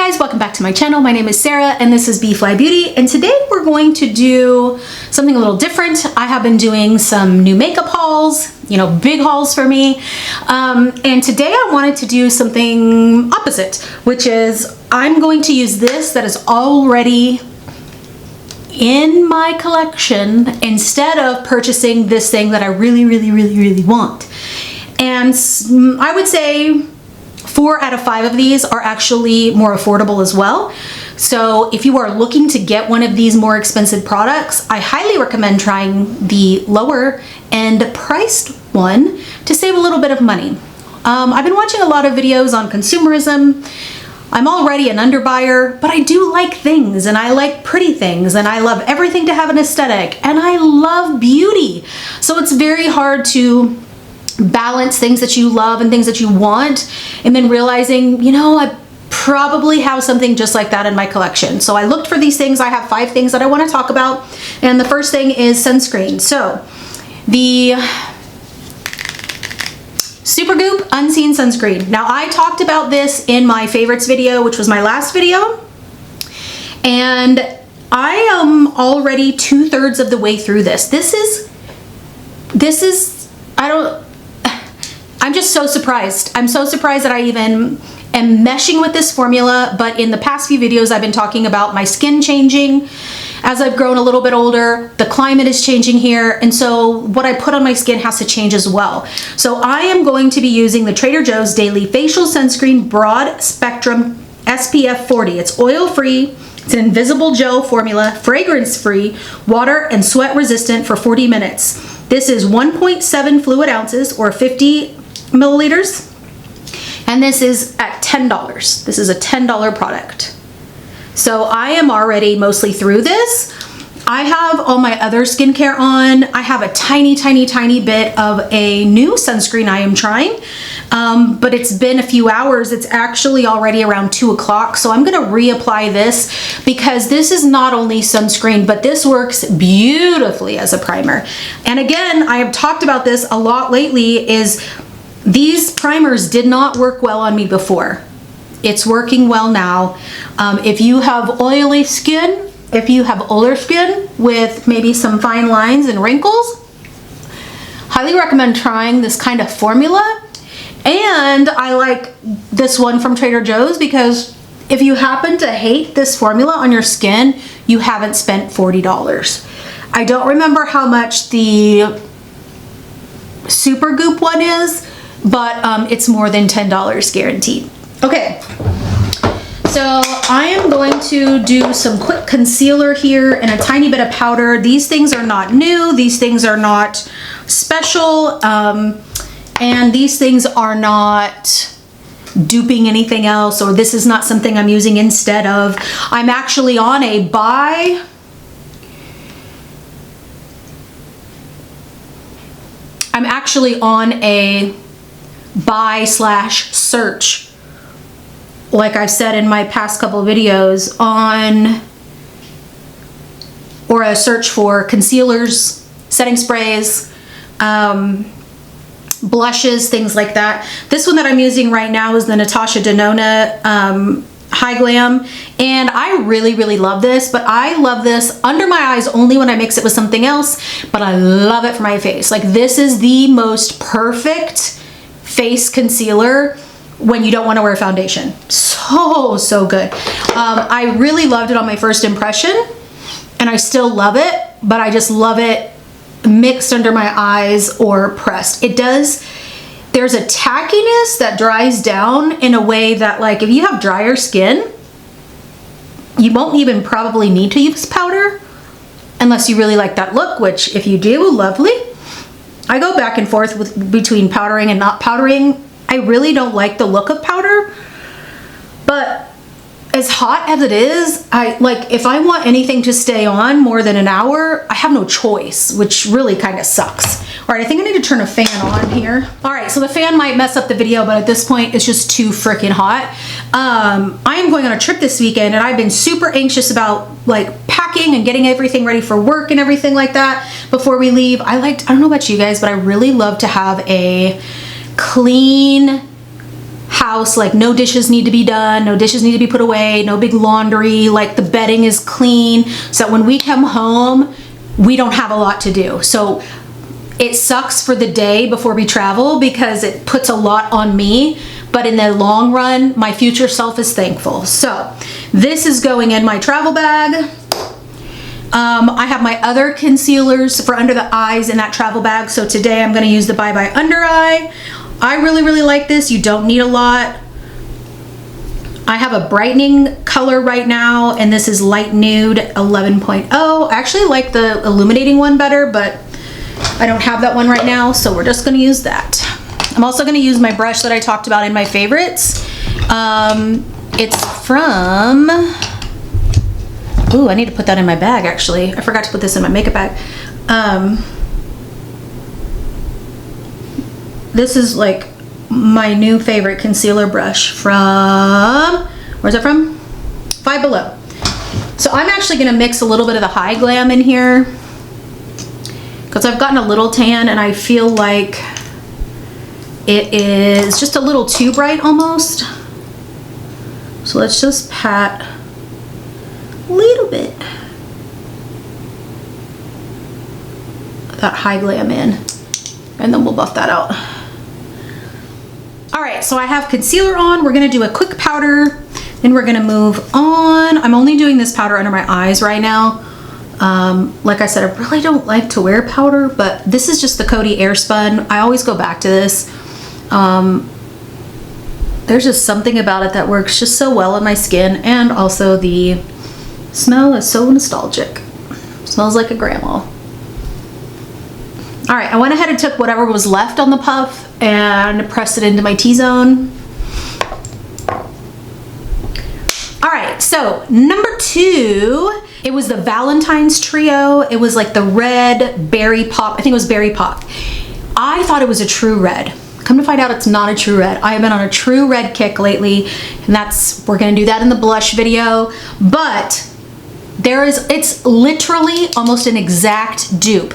guys, welcome back to my channel. My name is Sarah and this is B.fleye Beauty, and today we're going to do something a little different. I have been doing some new makeup hauls, big hauls for me, and today I wanted to do something opposite, which is I'm going to use this that is already in my collection instead of purchasing this thing that I really want. And I would say 4 out of 5 of these are actually more affordable as well. So if you are looking to get one of these more expensive products, I highly recommend trying the lower end priced one to save a little bit of money. I've been watching a lot of videos on consumerism. I'm already an underbuyer, but I do like things, and I like pretty things, and I love everything to have an aesthetic, and I love beauty. So it's very hard to balance things that you love and things that you want, and then realizing, I probably have something just like that in my collection. So I looked for these things. I have 5 things that I want to talk about, and the first thing is sunscreen. So the Super Goop Unseen Sunscreen. Now I talked about this in my favorites video, which was my last video, and I am already 2/3 of the way through this. This is, I'm just so surprised. I'm so surprised that I even am meshing with this formula, but in the past few videos I've been talking about my skin changing as I've grown a little bit older. The climate is changing here, and so what I put on my skin has to change as well. So I am going to be using the Trader Joe's Daily Facial Sunscreen Broad Spectrum SPF 40. It's oil-free, it's an invisible gel formula, fragrance-free, water and sweat resistant for 40 minutes. This is 1.7 fluid ounces or 50 milliliters, and this is at $10. This is a $10 product. So I am already mostly through this. I have all my other skincare on. I have a tiny bit of a new sunscreen I am trying, but it's been a few hours. It's actually already around 2 o'clock. So I'm gonna reapply this because this is not only sunscreen, but this works beautifully as a primer. And again, I have talked about this a lot lately, is these primers did not work well on me before. It's working well now. If you have oily skin, if you have older skin with maybe some fine lines and wrinkles, highly recommend trying this kind of formula. And I like this one from Trader Joe's because if you happen to hate this formula on your skin, you haven't spent $40. I don't remember how much the Super Goop one is, but it's more than $10 guaranteed. Okay, so I am going to do some quick concealer here and a tiny bit of powder. These things are not new, these things are not special, and these things are not duping anything else, or this is not something I'm using instead of. I'm actually on a buy / search, like I've said in my past couple videos, or a search for concealers, setting sprays, blushes, things like that. This one that I'm using right now is the Natasha Denona High Glam, and I really love this, but I love this under my eyes only when I mix it with something else, but I love it for my face. Like, this is the most perfect face concealer when you don't want to wear foundation. So good. I really loved it on my first impression, and I still love it, but I just love it mixed under my eyes or pressed. There's a tackiness that dries down in a way that, like, if you have drier skin, you won't even probably need to use powder unless you really like that look, which if you do, lovely. I go back and forth between powdering and not powdering. I really don't like the look of powder, but as hot as it is, if I want anything to stay on more than an hour, I have no choice, which really kind of sucks. All right, I think I need to turn a fan on here. All right, so the fan might mess up the video, but at this point, it's just too freaking hot. I am going on a trip this weekend, and I've been super anxious about packing and getting everything ready for work and everything like that before we leave. I don't know about you guys, but I really love to have a clean house, like no dishes need to be done, no dishes need to be put away, no big laundry, like the bedding is clean, so that when we come home, we don't have a lot to do. So it sucks for the day before we travel because it puts a lot on me, but in the long run, my future self is thankful. So this is going in my travel bag. I have my other concealers for under the eyes in that travel bag. So today I'm going to use the Bye Under Eye. I really like this. You don't need a lot. I have a brightening color right now, and this is Light Nude 11.0. I actually like the illuminating one better, but I don't have that one right now, so we're just going to use that. I'm also going to use my brush that I talked about in my favorites. It's from... Ooh, I need to put that in my bag, actually. I forgot to put this in my makeup bag. This is like my new favorite concealer brush from, where's it from? Five Below. So I'm actually gonna mix a little bit of the High Glam in here because I've gotten a little tan and I feel like it is just a little too bright almost. So let's just pat a little bit of that High Glam in, and then we'll buff that out. All right, so I have concealer on. We're gonna do a quick powder, then we're gonna move on. I'm only doing this powder under my eyes right now. Like I said, I really don't like to wear powder, but this is just the Coty Airspun. I always go back to this. There's just something about it that works just so well on my skin, and also the smell is so nostalgic. Smells like a grandma. All right, I went ahead and took whatever was left on the puff and pressed it into my T-zone. All right, so number 2, it was the Valentine's Trio. It was like the red berry pop. I think it was berry pop. I thought it was a true red. Come to find out, it's not a true red. I have been on a true red kick lately, and we're gonna do that in the blush video, but it's literally almost an exact dupe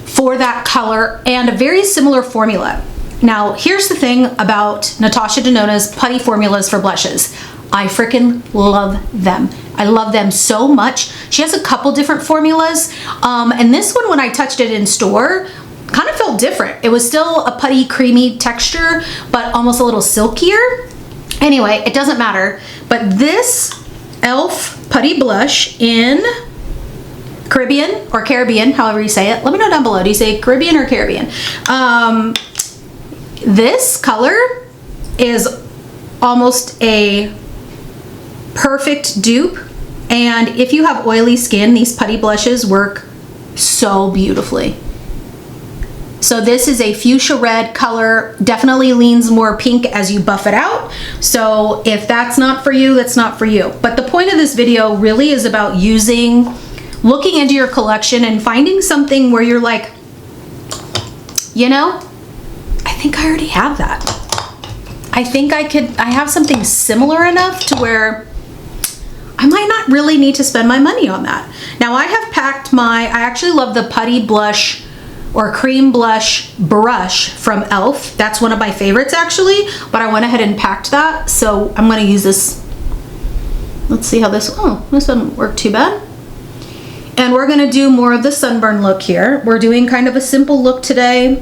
for that color and a very similar formula. Now, here's the thing about Natasha Denona's putty formulas for blushes. I freaking love them. I love them so much. She has a couple different formulas, and this one, when I touched it in store, kind of felt different. It was still a putty creamy texture, but almost a little silkier. Anyway, it doesn't matter, but this E.L.F. putty blush in Caribbean or Caribbean, however you say it. Let me know down below. Do you say Caribbean or Caribbean? This color is almost a perfect dupe. And if you have oily skin, these putty blushes work so beautifully. So this is a fuchsia red color, definitely leans more pink as you buff it out. So if that's not for you, that's not for you. But the point of this video really is about looking into your collection and finding something where you're like, you know, I think I already have that. I think I have something similar enough to where I might not really need to spend my money on that. Now I have packed I actually love the putty blush or cream blush brush from E.L.F. That's one of my favorites actually, but I went ahead and packed that. So I'm gonna use this. Let's see how this doesn't work too bad. And we're gonna do more of the sunburn look here. We're doing kind of a simple look today.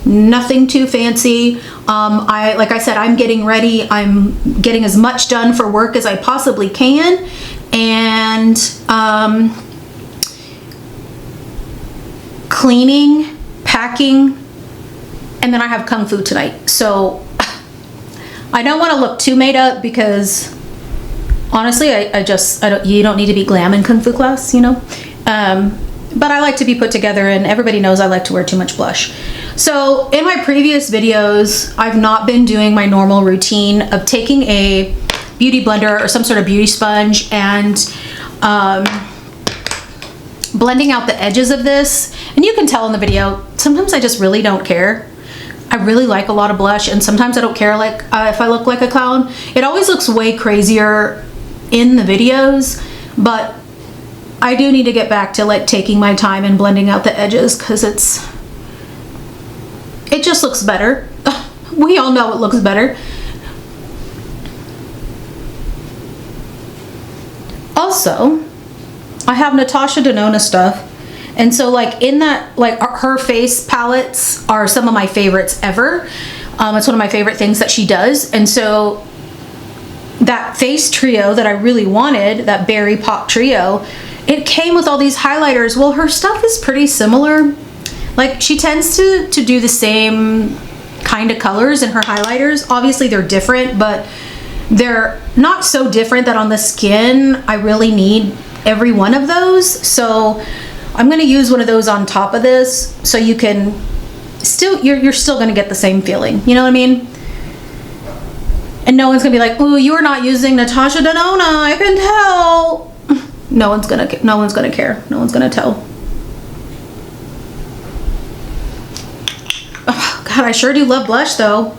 Nothing too fancy. Like I said, I'm getting ready. I'm getting as much done for work as I possibly can. And cleaning, packing, and then I have Kung Fu tonight. So I don't want to look too made up because honestly, you don't need to be glam in Kung Fu class, you know? But I like to be put together, and everybody knows I like to wear too much blush. So in my previous videos, I've not been doing my normal routine of taking a beauty blender or some sort of beauty sponge and blending out the edges of this. And you can tell in the video, sometimes I just really don't care. I really like a lot of blush, and sometimes I don't care like if I look like a clown. It always looks way crazier in the videos, but I do need to get back to like taking my time and blending out the edges because it just looks better. We all know it looks better. Also, I have Natasha Denona stuff. And so like in that, like her face palettes are some of my favorites ever. It's one of my favorite things that she does. And so that face trio that I really wanted, that Berry Pop trio, it came with all these highlighters. Well, her stuff is pretty similar. Like she tends to do the same kind of colors in her highlighters. Obviously they're different, but they're not so different that on the skin I really need every one of those. So I'm gonna use one of those on top of this so you can still, you're still gonna get the same feeling. You know what I mean? And no one's gonna be like, ooh, you are not using Natasha Denona, I can tell. No one's gonna care. No one's gonna tell. Oh, God, I sure do love blush though.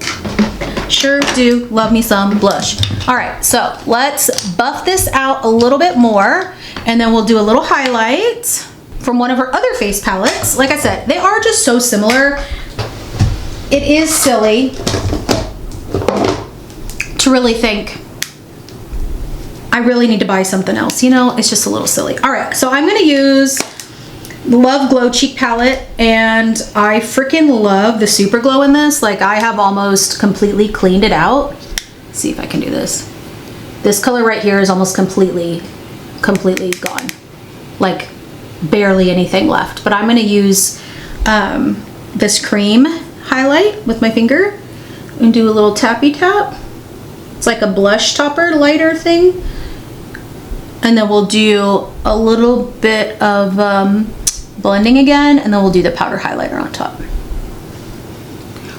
Sure do love me some blush. All right, so let's buff this out a little bit more, and then we'll do a little highlight from one of her other face palettes. Like I said, they are just so similar. It is silly to really think I really need to buy something else. You know, it's just a little silly. All right, so I'm gonna use the Love Glow Cheek Palette, and I freaking love the Super Glow in this. Like I have almost completely cleaned it out. Let's see if I can do this. This color right here is almost completely gone. Like barely anything left. But I'm gonna use this cream highlight with my finger and do a little tappy tap. It's like a blush topper, lighter thing. And then we'll do a little bit of blending again, and then we'll do the powder highlighter on top.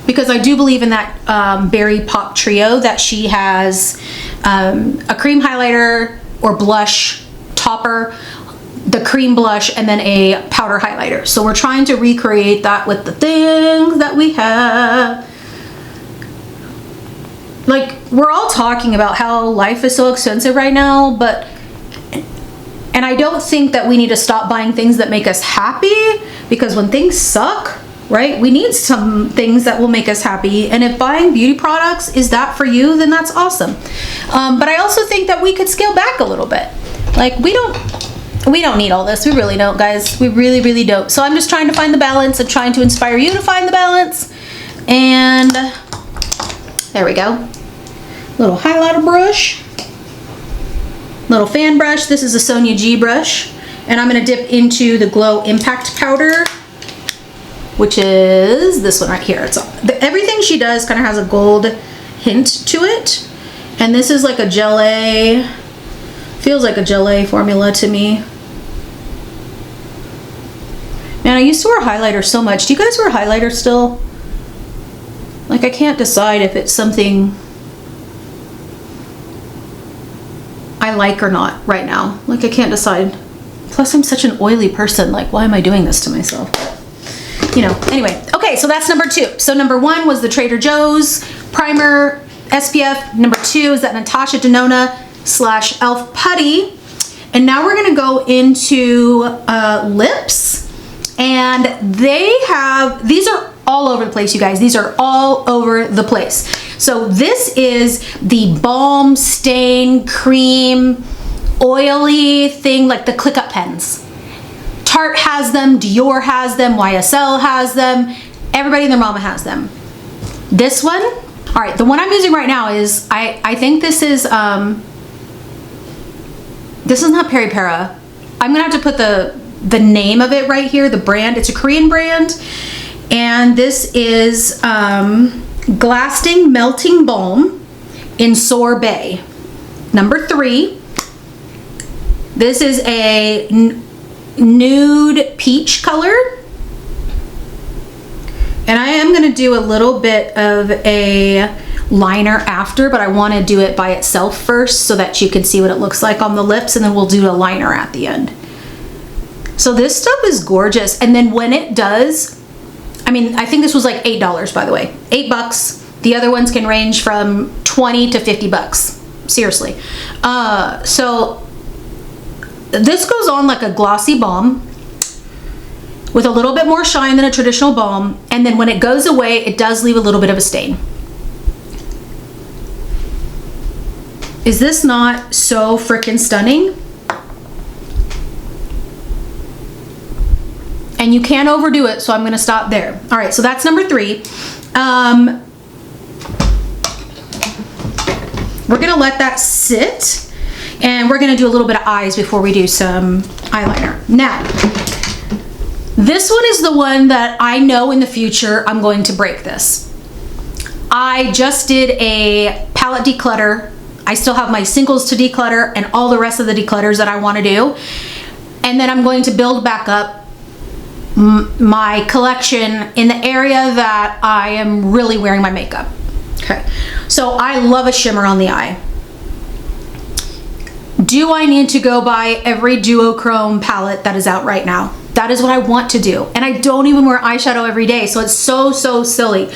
Because I do believe in that Berry Pop trio that she has a cream highlighter or blush topper, the cream blush, and then a powder highlighter. So we're trying to recreate that with the things that we have. Like, we're all talking about how life is so expensive right now, but and I don't think that we need to stop buying things that make us happy, because when things suck, right, we need some things that will make us happy. And if buying beauty products is that for you, then that's awesome. But I also think that we could scale back a little bit. Like we don't need all this. We really don't, guys. We really don't. So I'm just trying to find the balance and trying to inspire you to find the balance. And there we go. Little highlighter brush. Little fan brush. This is a Sonia G brush, and I'm going to dip into the Glow Impact Powder, which is this one right here. It's everything she does kind of has a gold hint to it, and this is like a gelée, feels like a gelée formula to me. Man, I used to wear highlighter so much. Do you guys wear highlighter still? Like I can't decide if it's something I like or not right now. Like I can't decide. Plus I'm such an oily person. Like why am I doing this to myself? You know, anyway. Okay, so that's number 2. So number 1 was the Trader Joe's primer SPF. Number 2 is that Natasha Denona / E.L.F. Putty. And now we're gonna go into lips. And they have, these are all over the place, you guys. These are all over the place. So this is the Balm Stain Cream oily thing, like the click up pens. Tarte has them, Dior has them, YSL has them, everybody and their mama has them. This one, all right, the one I'm using right now is, I think this is not Peri Para. I'm gonna have to put the name of it right here, the brand. It's a Korean brand, and this is Glasting Melting Balm in Sorbet, number 3. This is a nude peach color, and I am going to do a little bit of a liner after, but I want to do it by itself first so that you can see what it looks like on the lips, and then we'll do a liner at the end. So this stuff is gorgeous. And then when it does, I mean, I think this was like $8, by the way, $8. The other ones can range from 20 to 50 bucks. Seriously. So this goes on like a glossy balm with a little bit more shine than a traditional balm. And then when it goes away, it does leave a little bit of a stain. Is this not so freaking stunning? And you can't overdo it, so I'm gonna stop there. All right, so that's number 3. We're gonna let that sit, and we're gonna do a little bit of eyes before we do some eyeliner. Now, this one is the one that I know in the future I'm going to break this. I just did a palette declutter. I still have my singles to declutter and all the rest of the declutters that I want to do. And then I'm going to build back up my collection in the area that I am really wearing my makeup. Okay, so I love a shimmer on the eye. Do I need to go buy every duochrome palette that is out right now? That is what I want to do. And I don't even wear eyeshadow every day, so it's so silly.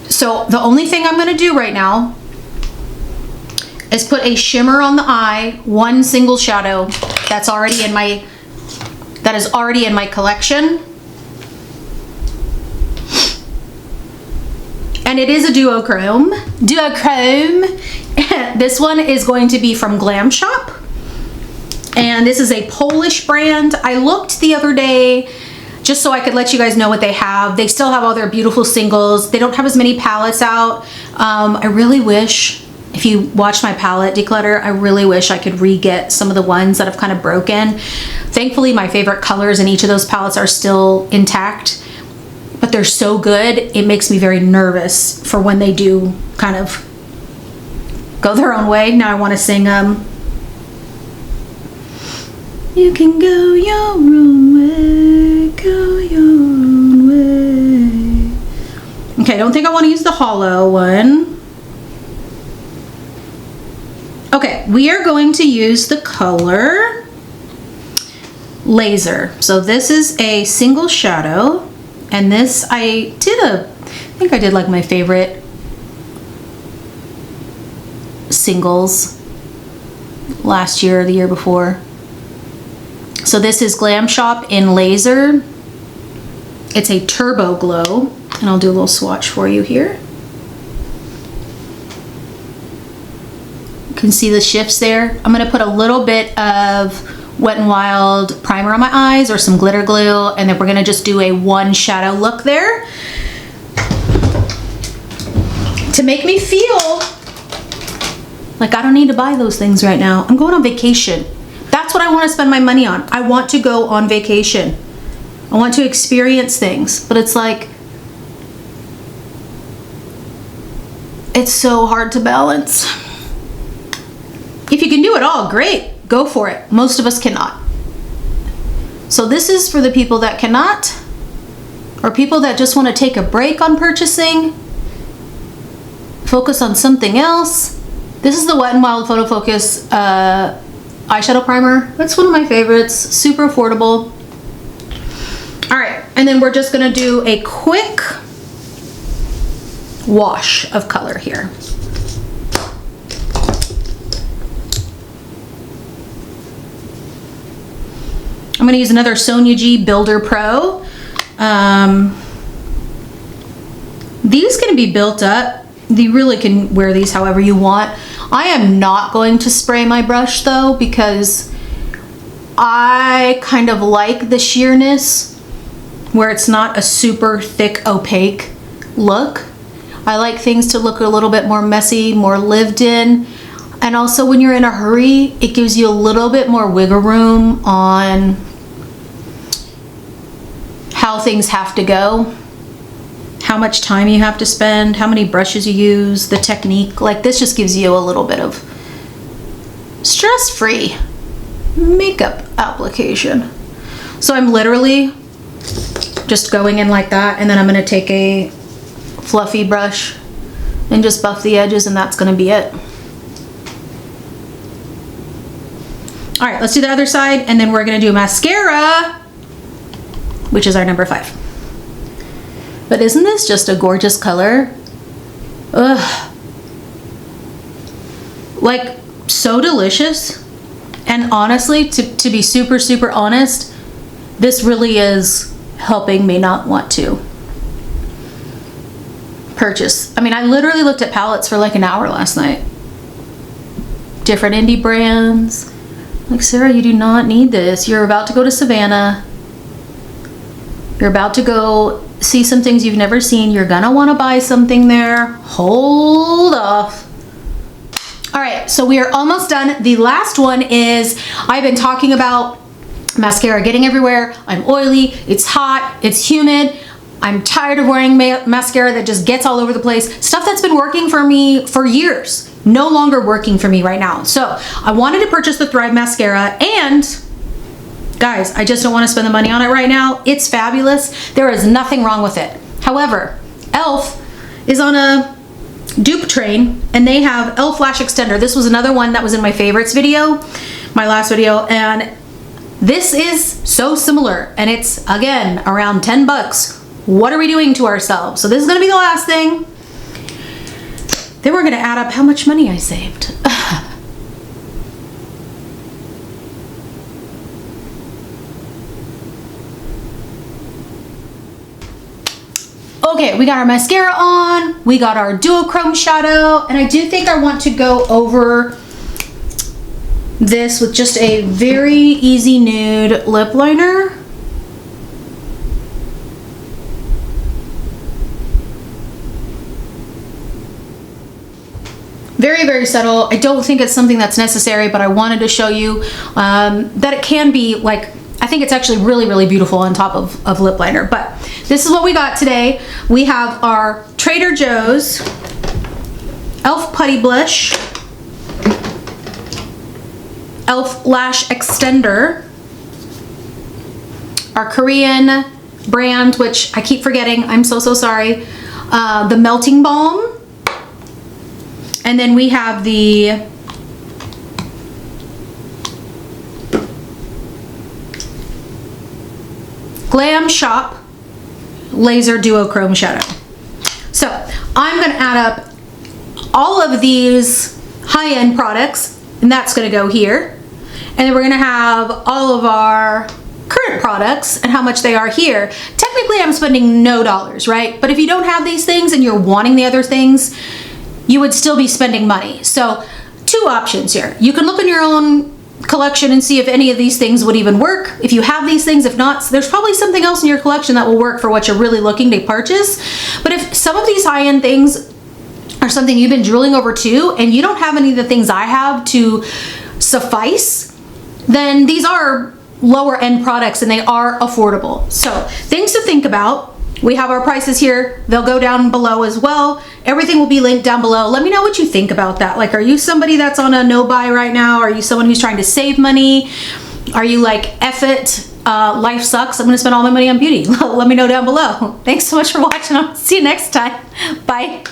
So the only thing I'm gonna do right now is put a shimmer on the eye, one single shadow that is already in my collection. And it is a duochrome. This one is going to be from Glam Shoppe. And this is a Polish brand. I looked the other day just so I could let you guys know what they have. They still have all their beautiful singles. They don't have as many palettes out. I really wish, if you watch my palette declutter, I really wish I could re-get some of the ones that have kind of broken. Thankfully, my favorite colors in each of those palettes are still intact, but they're so good, it makes me very nervous for when they do kind of go their own way. Now I want to sing, you can go your own way, go your own way. Okay, I don't think I want to use the hollow one. Okay, we are going to use the color Laser. So this is a single shadow, and this I think I did like my favorite singles last year or the year before. So this is Glam Shoppe in Laser. It's a Turbo Glow, and I'll do a little swatch for you here. You can see the shifts there. I'm gonna put a little bit of Wet n Wild primer on my eyes or some glitter glue, and then we're gonna just do a one shadow look there to make me feel like I don't need to buy those things right now. I'm going on vacation. That's what I want to spend my money on. I want to go on vacation. I want to experience things, but it's like, it's so hard to balance. If you can do it all, great, go for it. Most of us cannot. So this is for the people that cannot, or people that just want to take a break on purchasing, focus on something else. This is the Wet n Wild Photo Focus eyeshadow primer. That's one of my favorites, super affordable. All right, and then we're just gonna do a quick wash of color here. I'm gonna use another Sonia G Builder Pro. These can be built up. You really can wear these however you want. I am not going to spray my brush though, because I kind of like the sheerness where it's not a super thick opaque look. I like things to look a little bit more messy, more lived in. And also when you're in a hurry, it gives you a little bit more wiggle room on how things have to go, how much time you have to spend, how many brushes you use, the technique. Like this just gives you a little bit of stress-free makeup application. So I'm literally just going in like that, and then I'm gonna take a fluffy brush and just buff the edges, and that's gonna be it. All right, let's do the other side, and then we're gonna do mascara, which is our number 5. But isn't this just a gorgeous color? Ugh. Like, so delicious. And honestly, to be super, super honest, this really is helping me not want to purchase. I mean, I literally looked at palettes for like an hour last night. different indie brands. Like, Sarah, you do not need this. You're about to go to Savannah. You're about to go see some things you've never seen. You're gonna wanna buy something there. Hold off. All right, so we are almost done. The last one is, I've been talking about mascara getting everywhere. I'm oily, it's hot, it's humid. I'm tired of wearing mascara that just gets all over the place. Stuff that's been working for me for years, no longer working for me right now. So I wanted to purchase the Thrive mascara, and guys, I just don't want to spend the money on it right now. It's fabulous. There is nothing wrong with it. However, E.L.F. is on a dupe train, and they have E.L.F. lash extender. This was another one that was in my favorites video, my last video, and this is so similar, and it's again around 10 bucks. What are we doing to ourselves? So this is gonna be the last thing. Then we're gonna add up how much money I saved. Okay, we got our mascara on, we got our duochrome shadow, and I do think I want to go over this with just a very easy nude lip liner. Very, very subtle. I don't think it's something that's necessary, but I wanted to show you that it can be, like, I think it's actually really, really beautiful on top of lip liner. But this is what we got today. We have our Trader Joe's E.L.F. Putty Blush, E.L.F. Lash Extender, our Korean brand, which I keep forgetting, I'm so sorry, the Melting Balm, and then we have the Glam Shoppe Laser Duochrome Shadow. So I'm gonna add up all of these high-end products, and that's gonna go here. And then we're gonna have all of our current products and how much they are here. Technically, I'm spending no dollars, right? But if you don't have these things and you're wanting the other things, you would still be spending money. So 2 options here. You can look in your own collection and see if any of these things would even work. If you have these things, if not, there's probably something else in your collection that will work for what you're really looking to purchase. But if some of these high-end things are something you've been drooling over too, and you don't have any of the things I have to suffice, then these are lower end products and they are affordable. So things to think about. We have our prices here. They'll go down below as well. Everything will be linked down below. Let me know what you think about that. Like, are you somebody that's on a no buy right now? Are you someone who's trying to save money? Are you like, F it, life sucks, I'm gonna spend all my money on beauty? Let me know down below. Thanks so much for watching. I'll see you next time. Bye.